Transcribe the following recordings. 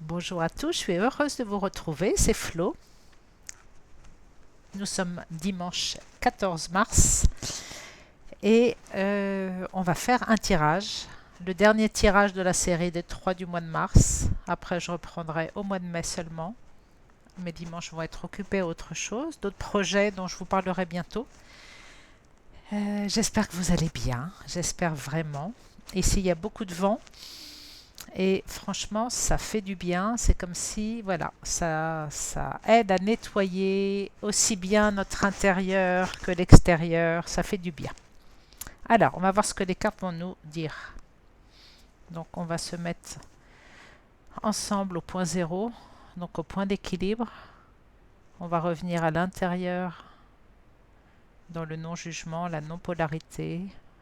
Bonjour à tous, je suis heureuse de vous retrouver, c'est Flo. Nous sommes dimanche 14 mars et on va faire un tirage, le dernier tirage de la série des 3 du mois de mars. Après, je reprendrai au mois de mai seulement. Mes dimanches vont être occupés à autre chose, d'autres projets dont je vous parlerai bientôt. J'espère que vous allez bien, j'espère vraiment. Ici, il y a beaucoup de vent. Et franchement, ça fait du bien. C'est comme si, voilà, ça aide à nettoyer aussi bien notre intérieur que l'extérieur. Ça fait du bien. Alors, on va voir ce que les cartes vont nous dire. Donc, on va se mettre ensemble au point zéro, donc au point d'équilibre. On va revenir à l'intérieur, dans le non-jugement, la non-polarité,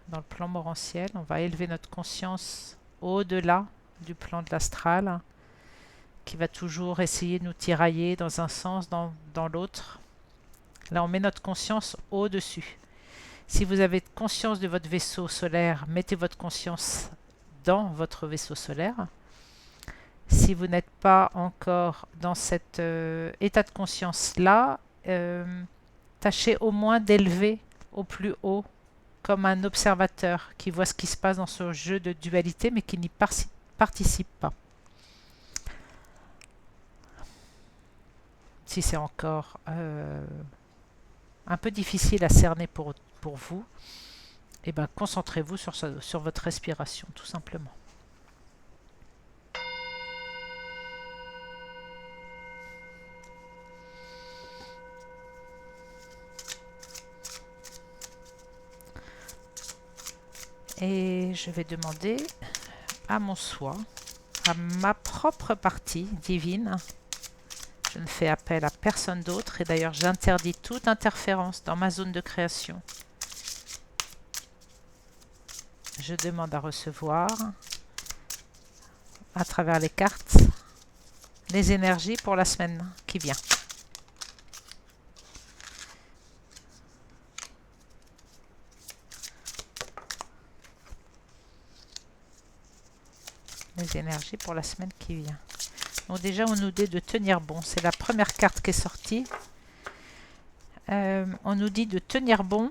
dans le plan morantiel. On va élever notre conscience au-delà du plan de l'astral, qui va toujours essayer de nous tirailler dans un sens, dans l'autre. Là, on met notre conscience au-dessus. Si vous avez conscience de votre vaisseau solaire, mettez votre conscience dans votre vaisseau solaire. Si vous n'êtes pas encore dans cet état de conscience-là, tâchez au moins d'élever au plus haut comme un observateur qui voit ce qui se passe dans ce jeu de dualité mais qui n'y participe pas. Si c'est encore un peu difficile à cerner pour vous, eh ben, concentrez-vous sur votre respiration, tout simplement. Et je vais demander à mon soi, à ma propre partie divine. Je ne fais appel à personne d'autre et d'ailleurs j'interdis toute interférence dans ma zone de création. Je demande à recevoir, à travers les cartes, les énergies pour la semaine qui vient. Les énergies pour la semaine qui vient. Donc déjà, on nous dit de tenir bon. C'est la première carte qui est sortie. On nous dit de tenir bon.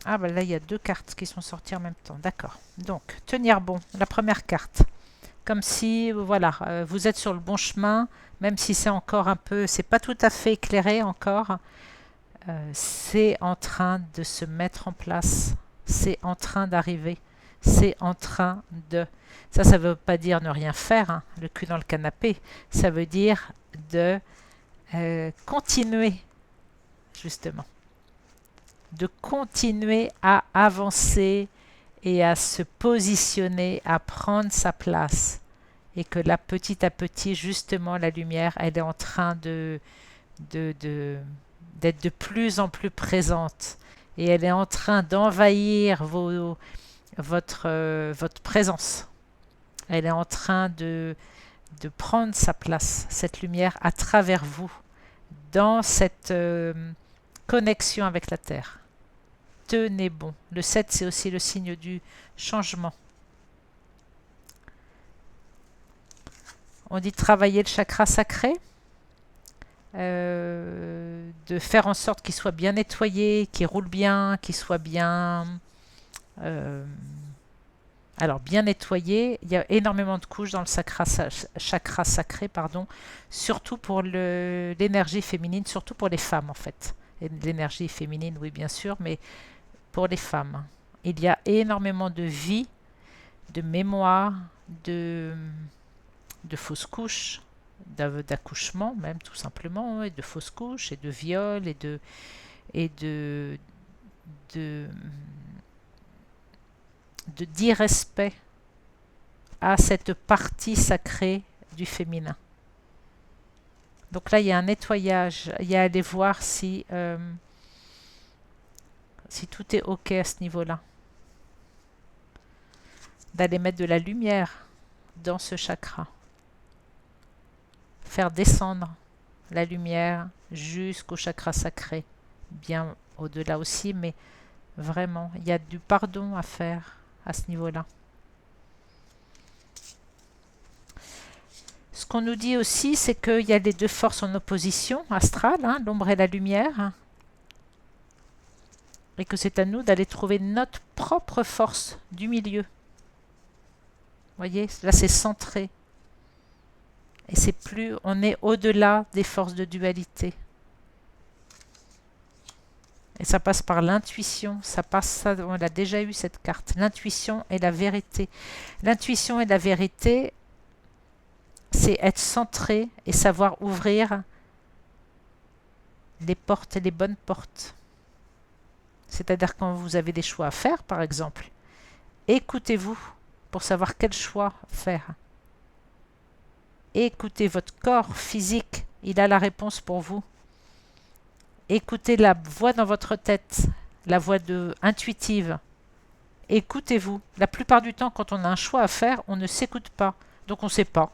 Ah ben là, il y a deux cartes qui sont sorties en même temps. D'accord. Donc, tenir bon, la première carte. Comme si, voilà, vous êtes sur le bon chemin, même si c'est encore un peu, c'est pas tout à fait éclairé encore. C'est en train de se mettre en place. C'est en train d'arriver. C'est en train de... Ça ne veut pas dire ne rien faire, hein, le cul dans le canapé. Ça veut dire de continuer, justement. De continuer à avancer et à se positionner, à prendre sa place. Et que là, petit à petit, justement, la lumière, elle est en train d'être de plus en plus présente. Et elle est en train d'envahir votre présence. Elle est en train de prendre sa place, cette lumière, à travers vous, dans cette connexion avec la Terre. Tenez bon. Le 7, c'est aussi le signe du changement. On dit travailler le chakra sacré, de faire en sorte qu'il soit bien nettoyé, qu'il roule bien, qu'il soit bien... alors, bien nettoyé, il y a énormément de couches dans le chakra sacré, pardon, surtout pour l'énergie féminine, surtout pour les femmes en fait. L'énergie féminine, oui bien sûr, mais pour les femmes. Il y a énormément de vie, de mémoire, de fausses couches, d'accouchement même tout simplement, et de fausses couches, et de viols, et de, d'irrespect à cette partie sacrée du féminin. Donc là, il y a un nettoyage, il y a à aller voir si tout est OK à ce niveau-là. D'aller mettre de la lumière dans ce chakra. Faire descendre la lumière jusqu'au chakra sacré. Bien au-delà aussi, mais vraiment, il y a du pardon à faire à ce niveau-là. Ce qu'on nous dit aussi, c'est qu'il y a les deux forces en opposition astrale, hein, l'ombre et la lumière, hein, et que c'est à nous d'aller trouver notre propre force du milieu. Vous voyez, là c'est centré. Et c'est plus, on est au-delà des forces de dualité. Et ça passe par l'intuition, on a déjà eu cette carte, l'intuition et la vérité. L'intuition et la vérité, c'est être centré et savoir ouvrir les portes, les bonnes portes. C'est-à-dire quand vous avez des choix à faire, par exemple, écoutez-vous pour savoir quel choix faire. Écoutez votre corps physique, il a la réponse pour vous. Écoutez la voix dans votre tête, la voix intuitive. Écoutez-vous. La plupart du temps, quand on a un choix à faire, on ne s'écoute pas. Donc on ne sait pas.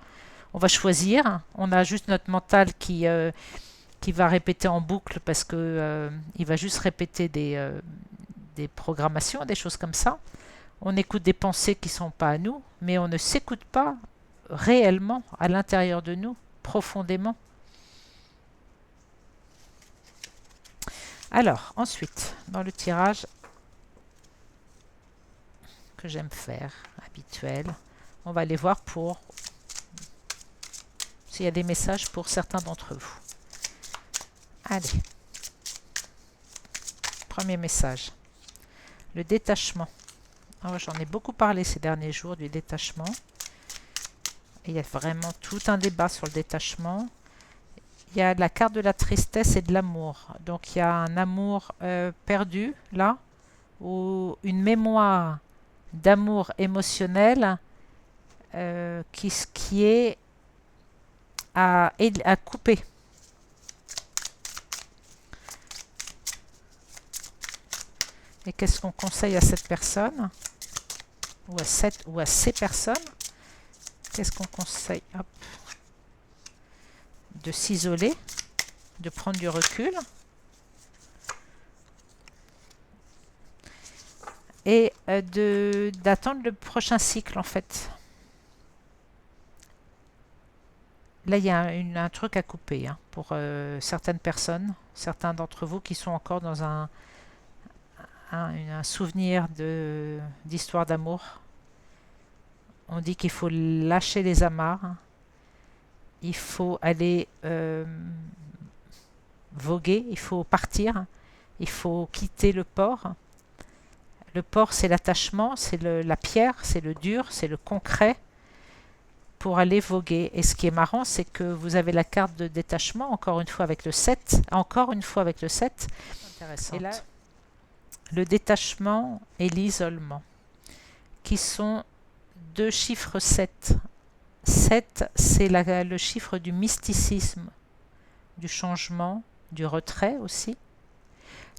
On va choisir. On a juste notre mental qui va répéter en boucle parce que il va juste répéter des programmations, des choses comme ça. On écoute des pensées qui ne sont pas à nous, mais on ne s'écoute pas réellement à l'intérieur de nous, profondément. Alors, ensuite, dans le tirage que j'aime faire, habituel, on va aller voir pour s'il y a des messages pour certains d'entre vous. Allez. Premier message. Le détachement. Alors, j'en ai beaucoup parlé ces derniers jours du détachement. Et il y a vraiment tout un débat sur le détachement. Il y a la carte de la tristesse et de l'amour. Donc il y a un amour perdu là, ou une mémoire d'amour émotionnel qui est à couper. Et qu'est-ce qu'on conseille à cette personne ou à ces personnes? Qu'est-ce qu'on conseille? Hop. De s'isoler, de prendre du recul et d'attendre le prochain cycle en fait. Là, il y a un truc à couper hein, pour certaines personnes, certains d'entre vous qui sont encore dans un souvenir d'histoire d'amour. On dit qu'il faut lâcher les amarres. Il faut aller voguer, il faut partir, il faut quitter le port. Le port, c'est l'attachement, c'est la pierre, c'est le dur, c'est le concret pour aller voguer. Et ce qui est marrant, c'est que vous avez la carte de détachement, encore une fois avec le 7, Et là, le détachement et l'isolement, qui sont deux chiffres 7. 7, c'est le chiffre du mysticisme, du changement, du retrait aussi.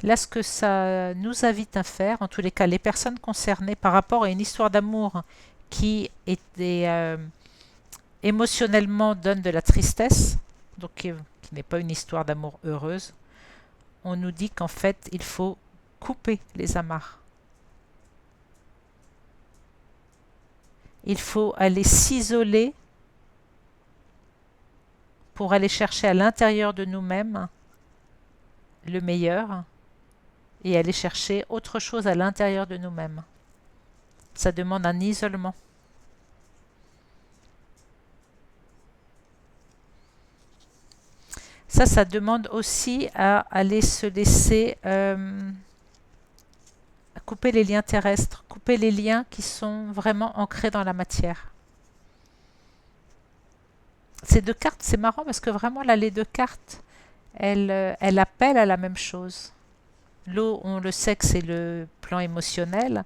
Là, ce que ça nous invite à faire, en tous les cas, les personnes concernées par rapport à une histoire d'amour qui émotionnellement donne de la tristesse, donc qui n'est pas une histoire d'amour heureuse, on nous dit qu'en fait, il faut couper les amarres. Il faut aller s'isoler pour aller chercher à l'intérieur de nous-mêmes le meilleur et aller chercher autre chose à l'intérieur de nous-mêmes. Ça demande un isolement. Ça demande aussi à aller se laisser couper les liens terrestres, couper les liens qui sont vraiment ancrés dans la matière. Ces deux cartes, c'est marrant parce que vraiment là, les deux cartes, elles appellent à la même chose. L'eau, on le sait que c'est le plan émotionnel,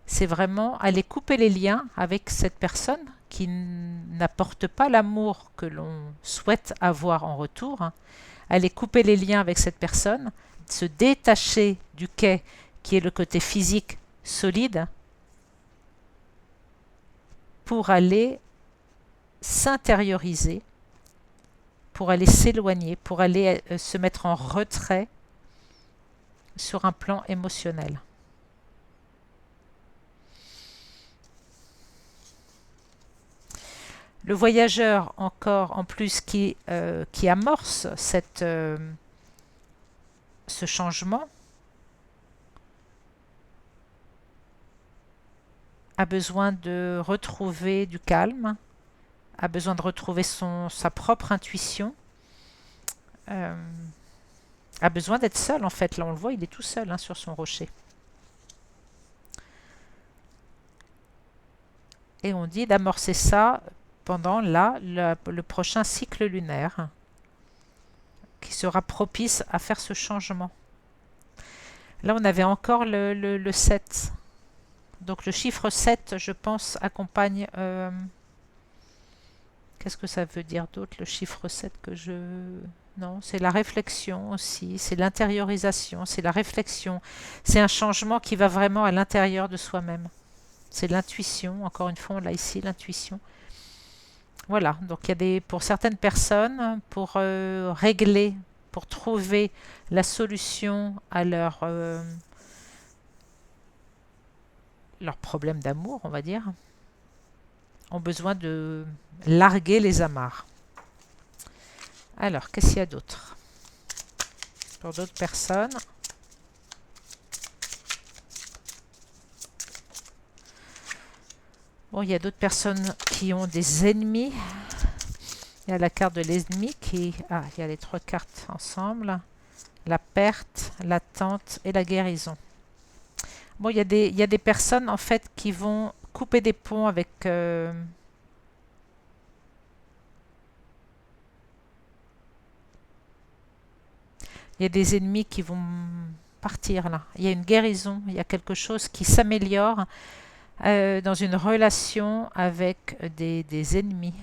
c'est vraiment aller couper les liens avec cette personne qui n'apporte pas l'amour que l'on souhaite avoir en retour, hein. Aller couper les liens avec cette personne, se détacher du quai qui est le côté physique solide pour aller s'intérioriser, pour aller s'éloigner, pour aller se mettre en retrait sur un plan émotionnel. Le voyageur encore en plus qui amorce ce changement a besoin de retrouver du calme, a besoin de retrouver sa propre intuition, euh, a besoin d'être seul en fait. Là on le voit, il est tout seul hein, sur son rocher. Et on dit d'amorcer ça pendant le prochain cycle lunaire qui sera propice à faire ce changement. Là on avait encore le 7. Donc le chiffre 7, je pense, accompagne... qu'est-ce que ça veut dire d'autre, le chiffre 7 que je... Non, c'est la réflexion aussi, c'est l'intériorisation, c'est la réflexion. C'est un changement qui va vraiment à l'intérieur de soi-même. C'est l'intuition, encore une fois, on l'a ici, l'intuition. Voilà, donc il y a pour certaines personnes, pour régler, pour trouver la solution à leur problème d'amour, on va dire, ont besoin de larguer les amarres. Alors, qu'est-ce qu'il y a d'autre pour d'autres personnes? Bon, il y a d'autres personnes qui ont des ennemis. Il y a la carte de l'ennemi qui... Ah, il y a les 3 cartes ensemble. La perte, l'attente et la guérison. Bon, il y a des personnes en fait qui vont couper des ponts avec... il y a des ennemis qui vont partir là. Il y a une guérison, il y a quelque chose qui s'améliore dans une relation avec des ennemis.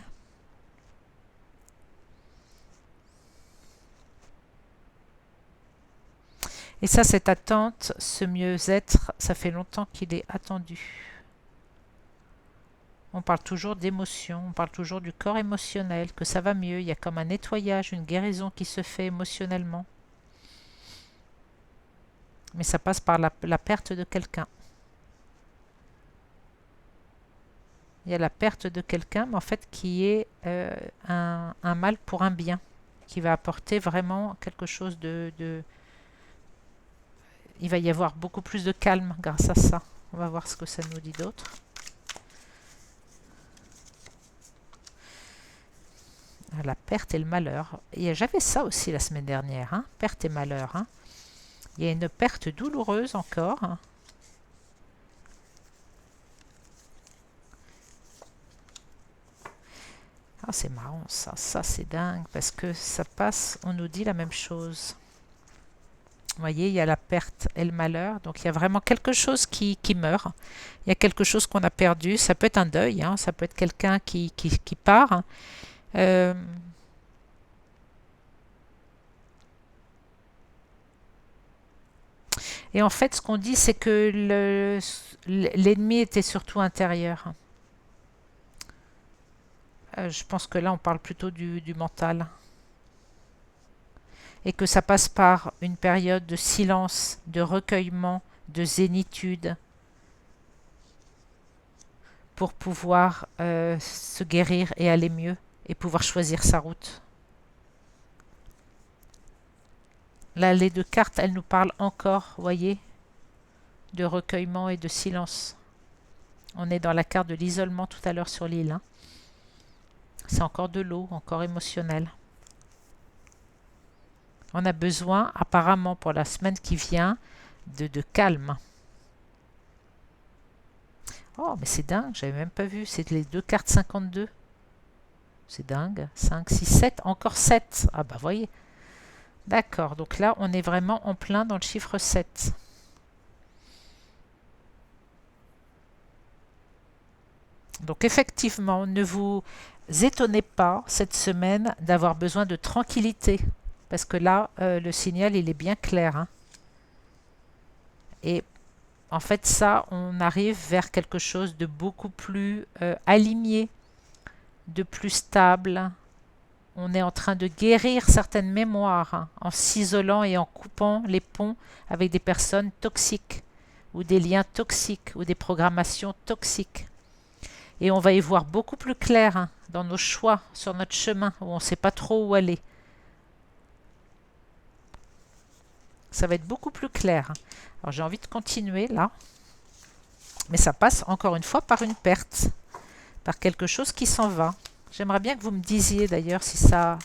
Et ça, cette attente, ce mieux-être, ça fait longtemps qu'il est attendu. On parle toujours d'émotion, on parle toujours du corps émotionnel, que ça va mieux, il y a comme un nettoyage, une guérison qui se fait émotionnellement. Mais ça passe par la perte de quelqu'un. Il y a la perte de quelqu'un, mais en fait qui est un mal pour un bien, qui va apporter vraiment quelque chose il va y avoir beaucoup plus de calme grâce à ça. On va voir ce que ça nous dit d'autre. La perte et le malheur. J'avais ça aussi la semaine dernière, hein, perte et malheur. Hein. Il y a une perte douloureuse encore. Hein. Ah, c'est marrant ça, c'est dingue parce que ça passe, on nous dit la même chose. Vous voyez, il y a la perte et le malheur, donc il y a vraiment quelque chose qui meurt. Il y a quelque chose qu'on a perdu. Ça peut être un deuil, hein, ça peut être quelqu'un qui part. Hein. Et en fait, ce qu'on dit, c'est que l'ennemi était surtout intérieur. Je pense que là, on parle plutôt du mental. Et que ça passe par une période de silence, de recueillement, de zénitude, pour pouvoir se guérir et aller mieux, et pouvoir choisir sa route. Là, les 2 cartes, elles nous parlent encore, vous voyez, de recueillement et de silence. On est dans la carte de l'isolement tout à l'heure sur l'île. Hein. C'est encore de l'eau, encore émotionnel. On a besoin, apparemment, pour la semaine qui vient, de calme. Oh, mais c'est dingue, j'avais même pas vu. C'est les 2 cartes 52. C'est dingue. 5, 6, 7, encore 7. Ah bah, voyez. D'accord, donc là, on est vraiment en plein dans le chiffre 7. Donc effectivement, ne vous étonnez pas cette semaine d'avoir besoin de tranquillité. Parce que là, le signal, il est bien clair. Hein. Et en fait, ça, on arrive vers quelque chose de beaucoup plus aligné, de plus stable. On est en train de guérir certaines mémoires hein, en s'isolant et en coupant les ponts avec des personnes toxiques ou des liens toxiques ou des programmations toxiques. Et on va y voir beaucoup plus clair hein, dans nos choix, sur notre chemin, où on ne sait pas trop où aller. Ça va être beaucoup plus clair. Alors j'ai envie de continuer là, mais ça passe encore une fois par une perte, par quelque chose qui s'en va. J'aimerais bien que vous me disiez d'ailleurs si ça...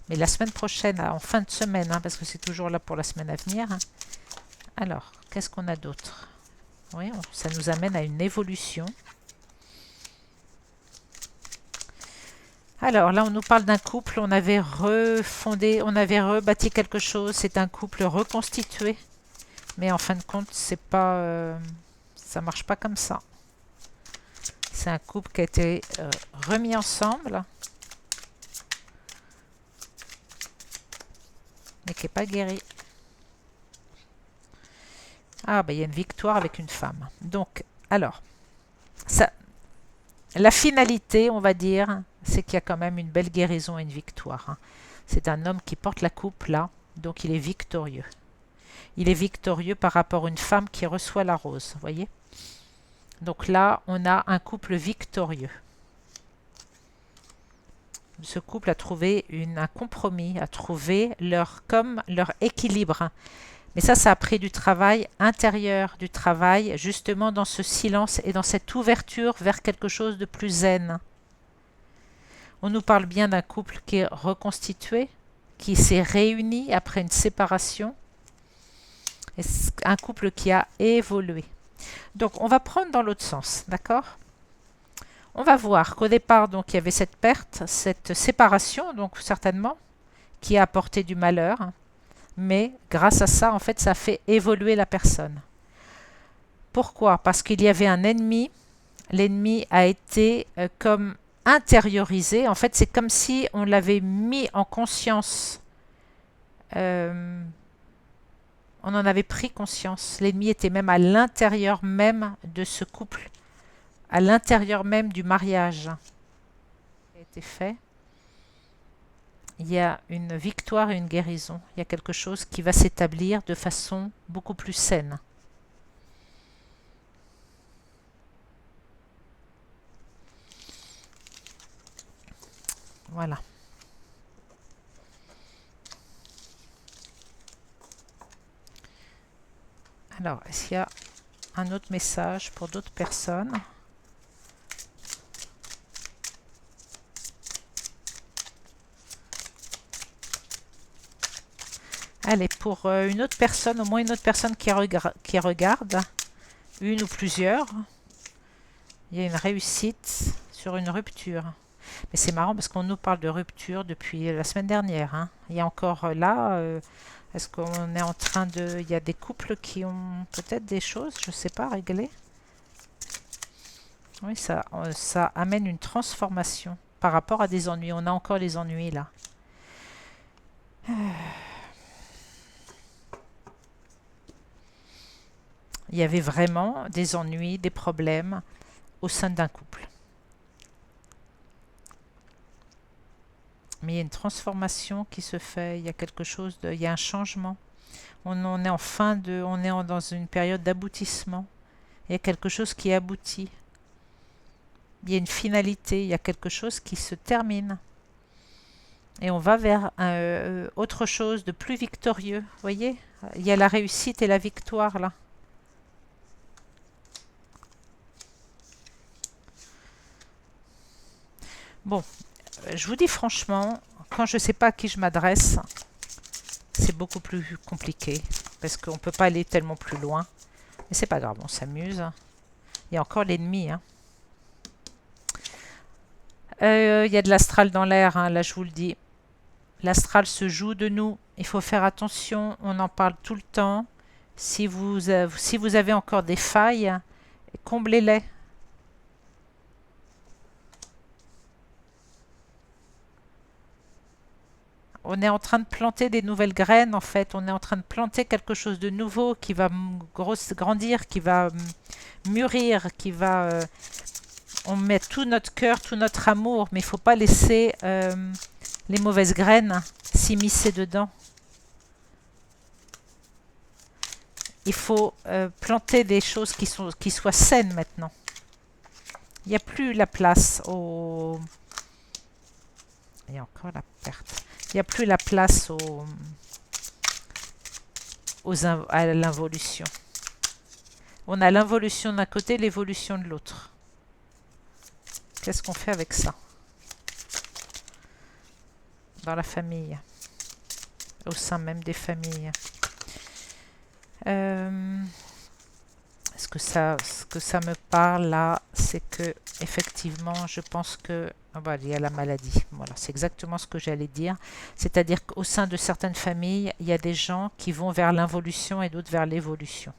Mais la semaine prochaine, en fin de semaine, hein, parce que c'est toujours là pour la semaine à venir. Hein. Alors, qu'est-ce qu'on a d'autre? Oui, ça nous amène à une évolution. Alors là, on nous parle d'un couple, on avait refondé, on avait rebâti quelque chose, c'est un couple reconstitué. Mais en fin de compte, c'est pas, ça marche pas comme ça. C'est un couple qui a été remis ensemble, mais qui n'est pas guéri. Ah, ben il y a une victoire avec une femme. Donc, alors, ça, la finalité, on va dire, c'est qu'il y a quand même une belle guérison et une victoire. Hein. C'est un homme qui porte la coupe là, donc il est victorieux. Il est victorieux par rapport à une femme qui reçoit la rose, vous voyez? Donc là, on a un couple victorieux. Ce couple a trouvé un compromis, a trouvé leur équilibre. Mais ça a pris du travail intérieur, du travail justement dans ce silence et dans cette ouverture vers quelque chose de plus zen. On nous parle bien d'un couple qui est reconstitué, qui s'est réuni après une séparation, et un couple qui a évolué. Donc on va prendre dans l'autre sens, d'accord? On va voir qu'au départ, donc, il y avait cette perte, cette séparation, donc certainement, qui a apporté du malheur, mais grâce à ça, en fait, ça a fait évoluer la personne. Pourquoi? Parce qu'il y avait un ennemi, l'ennemi a été comme intériorisé, en fait, c'est comme si on l'avait mis en conscience, on en avait pris conscience, l'ennemi était même à l'intérieur même de ce couple, à l'intérieur même du mariage qui a été fait. Il y a une victoire et une guérison. Il y a quelque chose qui va s'établir de façon beaucoup plus saine. Voilà. Alors, est-ce qu'il y a un autre message pour d'autres personnes? Allez, pour une autre personne, au moins une autre personne qui regarde, une ou plusieurs, il y a une réussite sur une rupture. Mais c'est marrant parce qu'on nous parle de rupture depuis la semaine dernière. Hein. Il y a encore là, est-ce qu'on est en train de... Il y a des couples qui ont peut-être des choses, je ne sais pas, réglées. Oui, ça amène une transformation par rapport à des ennuis. On a encore les ennuis là. Il y avait vraiment des ennuis, des problèmes au sein d'un couple. Mais il y a une transformation qui se fait, il y a quelque chose il y a un changement. On est dans une période d'aboutissement. Il y a quelque chose qui aboutit. Il y a une finalité, il y a quelque chose qui se termine. Et on va vers autre chose de plus victorieux. Vous voyez? Il y a la réussite et la victoire là. Bon, je vous dis franchement, quand je ne sais pas à qui je m'adresse, c'est beaucoup plus compliqué. Parce qu'on ne peut pas aller tellement plus loin. Mais c'est pas grave, on s'amuse. Il y a encore l'ennemi. Hein. Il y a de l'astral dans l'air, hein, là je vous le dis. L'astral se joue de nous. Il faut faire attention, on en parle tout le temps. Si vous avez encore des failles, comblez-les. On est en train de planter des nouvelles graines, en fait. On est en train de planter quelque chose de nouveau qui va grandir, qui va mûrir, qui va... on met tout notre cœur, tout notre amour, mais il ne faut pas laisser les mauvaises graines s'immiscer dedans. Il faut planter des choses qui soient saines maintenant. Il n'y a plus la place il y a encore la perte. Il n'y a plus la place à l'involution. On a l'involution d'un côté, l'évolution de l'autre. Qu'est-ce qu'on fait avec ça? Dans la famille, au sein même des familles. Ce que ça me parle là, c'est que effectivement, je pense que il y a la maladie. Voilà, c'est exactement ce que j'allais dire. C'est-à-dire qu'au sein de certaines familles, il y a des gens qui vont vers l'involution et d'autres vers l'évolution.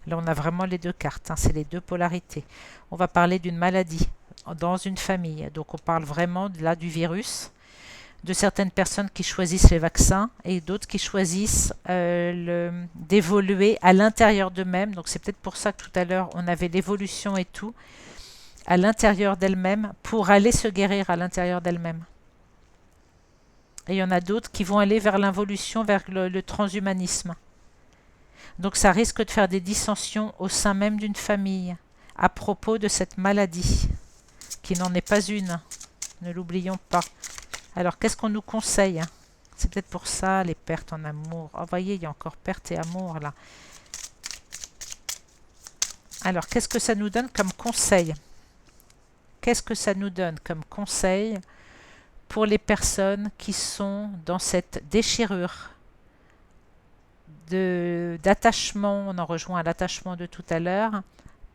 Là, on a vraiment les deux cartes, hein, c'est les deux polarités. On va parler d'une maladie dans une famille. Donc, on parle vraiment là du virus, de certaines personnes qui choisissent les vaccins et d'autres qui choisissent d'évoluer à l'intérieur d'eux-mêmes. Donc, c'est peut-être pour ça que tout à l'heure, on avait l'évolution et tout à l'intérieur d'elles-mêmes pour aller se guérir à l'intérieur d'elles-mêmes. Et il y en a d'autres qui vont aller vers l'involution, vers le transhumanisme. Donc ça risque de faire des dissensions au sein même d'une famille à propos de cette maladie, qui n'en est pas une, ne l'oublions pas. Alors qu'est-ce qu'on nous conseille? C'est peut-être pour ça les pertes en amour. Oh, voyez, il y a encore perte et amour là. Alors qu'est-ce que ça nous donne comme conseil? Qu'est-ce que ça nous donne comme conseil pour les personnes qui sont dans cette déchirure d'attachement? On en rejoint à l'attachement de tout à l'heure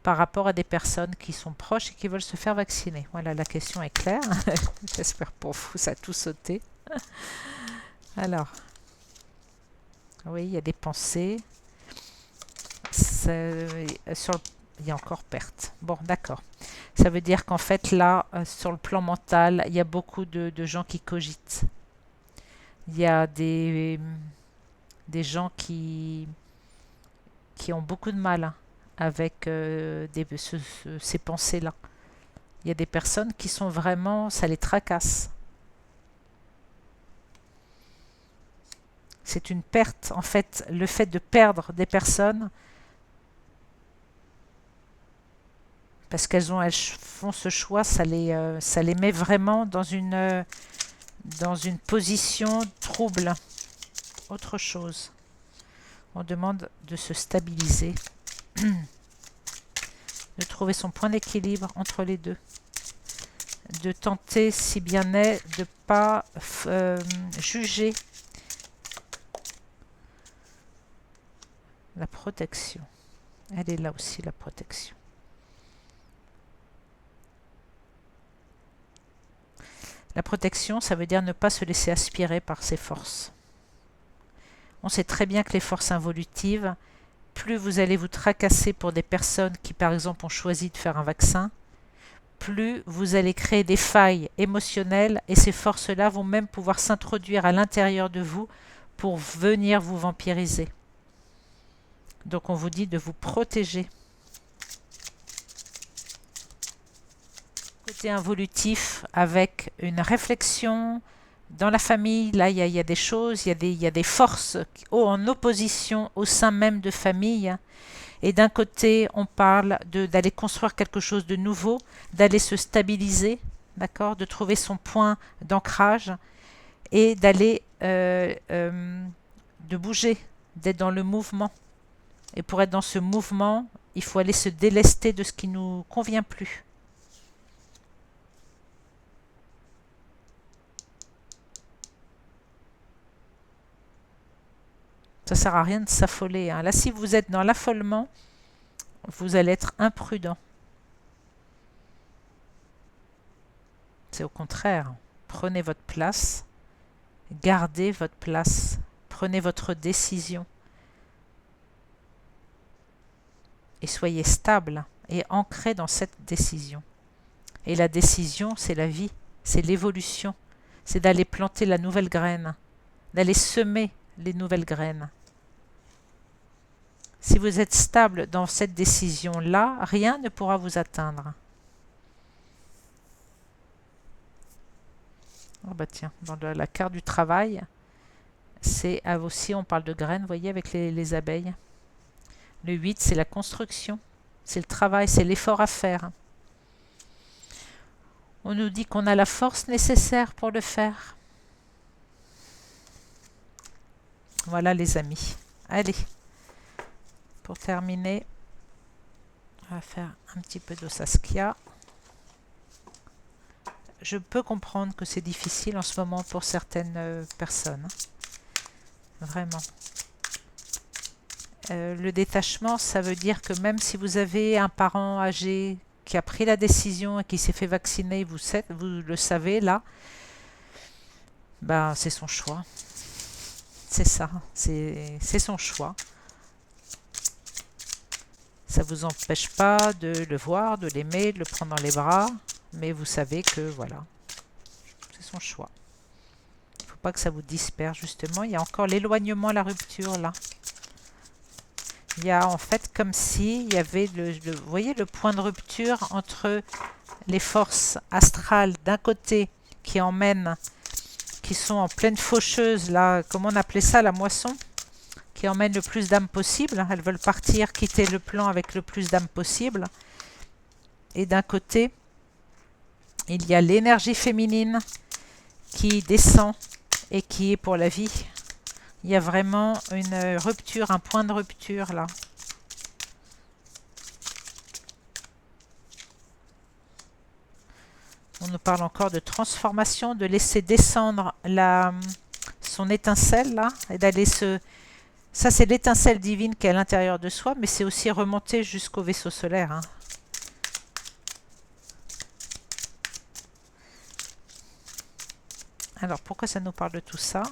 par rapport à des personnes qui sont proches et qui veulent se faire vacciner. Voilà, la question est claire. J'espère pour vous, ça a tout sauté. Alors, oui, il y a des pensées. Il y a encore perte. Bon, d'accord. Ça veut dire qu'en fait, là, sur le plan mental, il y a beaucoup de gens qui cogitent. Il y a des gens qui ont beaucoup de mal avec ces pensées-là. Il y a des personnes qui sont vraiment, ça les tracasse. C'est une perte, en fait, le fait de perdre des personnes, parce qu'elles font ce choix, ça les met vraiment dans une position trouble. Autre chose. On demande de se stabiliser, de trouver son point d'équilibre entre les deux, de tenter, si bien est, de ne pas juger. La protection. Elle est là aussi, la protection. La protection, ça veut dire ne pas se laisser aspirer par ses forces. On sait très bien que les forces involutives, plus vous allez vous tracasser pour des personnes qui, par exemple, ont choisi de faire un vaccin, plus vous allez créer des failles émotionnelles et ces forces-là vont même pouvoir s'introduire à l'intérieur de vous pour venir vous vampiriser. Donc on vous dit de vous protéger. Côté involutif, avec une réflexion dans la famille, là il y a des choses, il y a des forces en opposition au sein même de famille. Et d'un côté, on parle d'aller construire quelque chose de nouveau, d'aller se stabiliser, d'accord, de trouver son point d'ancrage et d'aller de bouger, d'être dans le mouvement. Et pour être dans ce mouvement, il faut aller se délester de ce qui ne nous convient plus. Ça ne sert à rien de s'affoler. Hein. Là, si vous êtes dans l'affolement, vous allez être imprudent. C'est au contraire. Prenez votre place, gardez votre place, prenez votre décision. Et soyez stable et ancré dans cette décision. Et la décision, c'est la vie, c'est l'évolution, c'est d'aller planter la nouvelle graine, d'aller semer les nouvelles graines. Si vous êtes stable dans cette décision-là, rien ne pourra vous atteindre. Oh bah tiens, dans la carte du travail, c'est aussi, on parle de graines, vous voyez, avec les abeilles. Le 8, c'est la construction, c'est le travail, c'est l'effort à faire. On nous dit qu'on a la force nécessaire pour le faire. Voilà les amis. Allez, pour terminer, on va faire un petit peu de Saskia. Je peux comprendre que c'est difficile en ce moment pour certaines personnes. Vraiment. Le détachement, ça veut dire que même si vous avez un parent âgé qui a pris la décision et qui s'est fait vacciner, vous le savez là, ben, c'est son choix. C'est ça, c'est son choix. Ça ne vous empêche pas de le voir, de l'aimer, de le prendre dans les bras, mais vous savez que voilà, c'est son choix. Il ne faut pas que ça vous disperse justement. Il y a encore l'éloignement, la rupture là. Il y a en fait comme si il y avait vous voyez le point de rupture entre les forces astrales d'un côté qui sont en pleine faucheuse là, comment on appelait ça, la moisson, qui emmènent le plus d'âmes possible. Elles veulent partir, quitter le plan avec le plus d'âmes possible. Et d'un côté, il y a l'énergie féminine qui descend et qui est pour la vie. Il y a vraiment une rupture, un point de rupture là. On nous parle encore de transformation, de laisser descendre son étincelle là, et d'aller Ça, c'est l'étincelle divine qui est à l'intérieur de soi, mais c'est aussi remonter jusqu'au vaisseau solaire. Hein. Alors, pourquoi ça nous parle de tout ça?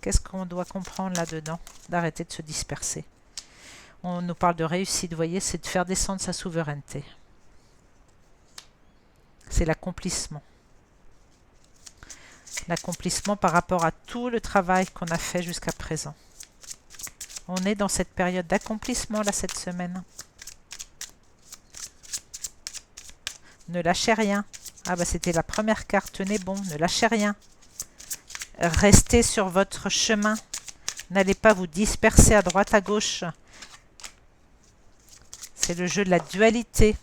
Qu'est-ce qu'on doit comprendre là-dedans? D'arrêter de se disperser. On nous parle de réussite, vous voyez, c'est de faire descendre sa souveraineté. C'est l'accomplissement. L'accomplissement par rapport à tout le travail qu'on a fait jusqu'à présent. On est dans cette période d'accomplissement là cette semaine. Ne lâchez rien. Ah bah c'était la première carte, tenez bon, ne lâchez rien. Restez sur votre chemin. N'allez pas vous disperser à droite, à gauche. C'est le jeu de la dualité.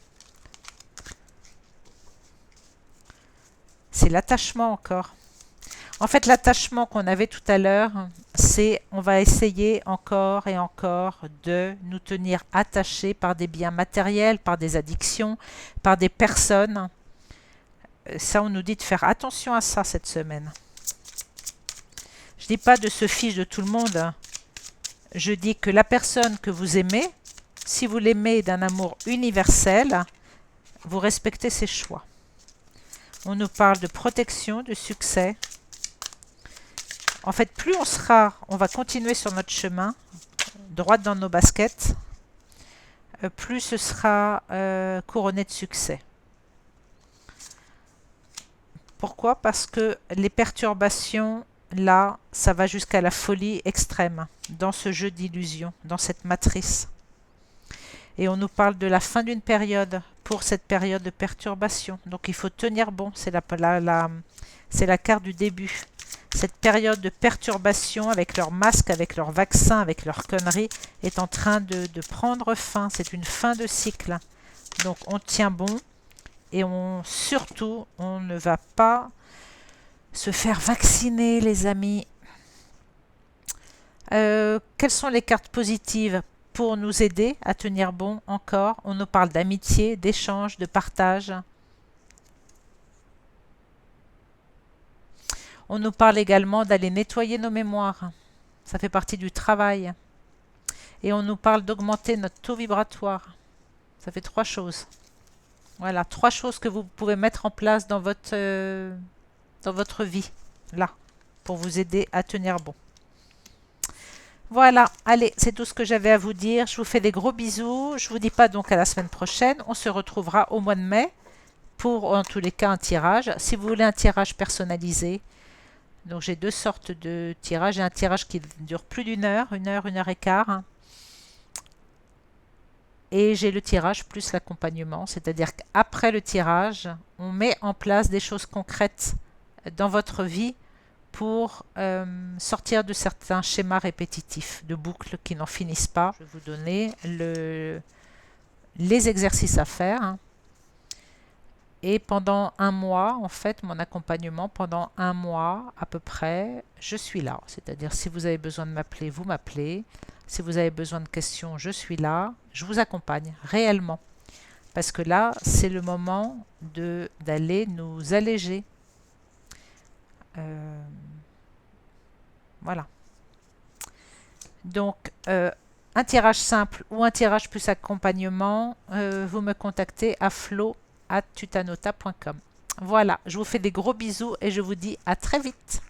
C'est l'attachement encore. En fait, l'attachement qu'on avait tout à l'heure, c'est on va essayer encore et encore de nous tenir attachés par des biens matériels, par des addictions, par des personnes. Ça, on nous dit de faire attention à ça cette semaine. Je ne dis pas de se fiche de tout le monde. Je dis que la personne que vous aimez, si vous l'aimez d'un amour universel, vous respectez ses choix. On nous parle de protection, de succès. En fait, plus on va continuer sur notre chemin, droit dans nos baskets, plus ce sera couronné de succès. Pourquoi? Parce que les perturbations, là, ça va jusqu'à la folie extrême, dans ce jeu d'illusion, dans cette matrice. Et on nous parle de la fin d'une période pour cette période de perturbation. Donc il faut tenir bon, c'est la carte du début. Cette période de perturbation avec leur masque, avec leur vaccin, avec leurs conneries, est en train de prendre fin. C'est une fin de cycle. Donc on tient bon et surtout, on ne va pas se faire vacciner, les amis. Quelles sont les cartes positives pour nous aider à tenir bon encore? On nous parle d'amitié, d'échange, de partage. On nous parle également d'aller nettoyer nos mémoires. Ça fait partie du travail. Et on nous parle d'augmenter notre taux vibratoire. Ça fait 3 choses. Voilà, 3 choses que vous pouvez mettre en place dans votre vie, là, pour vous aider à tenir bon. Voilà, allez, c'est tout ce que j'avais à vous dire. Je vous fais des gros bisous. Je ne vous dis pas donc à la semaine prochaine. On se retrouvera au mois de mai pour, en tous les cas, un tirage. Si vous voulez un tirage personnalisé, donc j'ai 2 sortes de tirages. J'ai un tirage qui dure plus d'1 heure, 1 heure, 1 heure et quart. Et j'ai le tirage plus l'accompagnement, c'est-à-dire qu'après le tirage, on met en place des choses concrètes dans votre vie pour sortir de certains schémas répétitifs, de boucles qui n'en finissent pas. Je vais vous donner les exercices à faire. Et pendant un mois, en fait, mon accompagnement, pendant un mois à peu près, je suis là. C'est-à-dire, si vous avez besoin de m'appeler, vous m'appelez. Si vous avez besoin de questions, je suis là. Je vous accompagne réellement. Parce que là, c'est le moment d'aller nous alléger. Euh, voilà. Donc, un tirage simple ou un tirage plus accompagnement, vous me contactez à flo@tutanota.com. Voilà, je vous fais des gros bisous et je vous dis à très vite.